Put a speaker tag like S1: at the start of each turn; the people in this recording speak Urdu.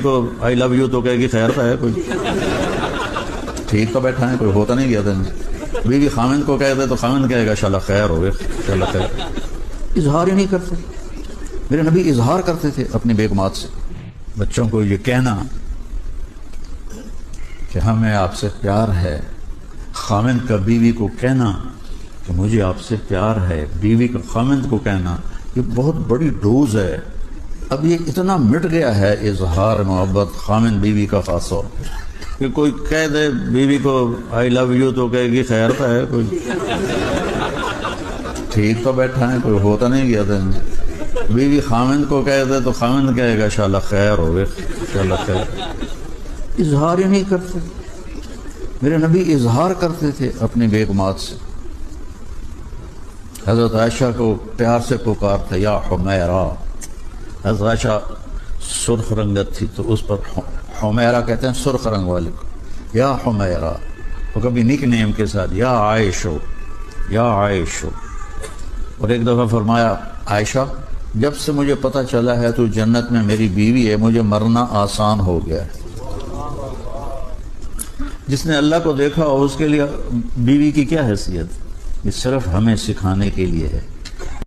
S1: کو آئی لو یو تو کہے گی خیر ہے کوئی ٹھیک تو بیٹھا ہے کوئی ہوتا نہیں گیا دن بیوی خامند کو کہتے تو خامند کہے گا انشاءاللہ خیر ہوگا انشاءاللہ خیر اظہار ہی نہیں کرتے میرے نبی اظہار کرتے تھے اپنی بیگمات سے بچوں کو یہ کہنا کہ ہمیں آپ سے پیار ہے خامند کا بیوی کو کہنا کہ مجھے آپ سے پیار ہے بیوی کا خامند کو کہنا یہ بہت بڑی ڈوز ہے اب یہ اتنا مٹ گیا ہے اظہار محبت خامند بیوی کا خاص طور کہ کوئی کہہ دے بیوی کو آئی لو یو تو کہے گی خیر ہے کوئی ٹھیک تو بیٹھا ہے کوئی ہوتا نہیں گیا دن بیوی خامند کو کہہ دے تو خامند کہے گا انشاءاللہ خیر ہوگا انشاءاللہ خیر اظہار ہی نہیں کرتے میرے نبی اظہار کرتے تھے اپنی بیگمات سے حضرت عائشہ کو پیار سے پکارتے یا حمیرہ حضرت عائشہ سرخ رنگت تھی تو اس پر حمیرہ کہتے ہیں سرخ رنگ والے کو یا حمیرہ وہ کبھی نک نیم کے ساتھ یا عائشو یا عائشو اور ایک دفعہ فرمایا عائشہ جب سے مجھے پتہ چلا ہے تو جنت میں میری بیوی ہے مجھے مرنا آسان ہو گیا ہے جس نے اللہ کو دیکھا اور اس کے لیے بیوی کی کیا حیثیت یہ صرف ہمیں سکھانے کے لیے ہے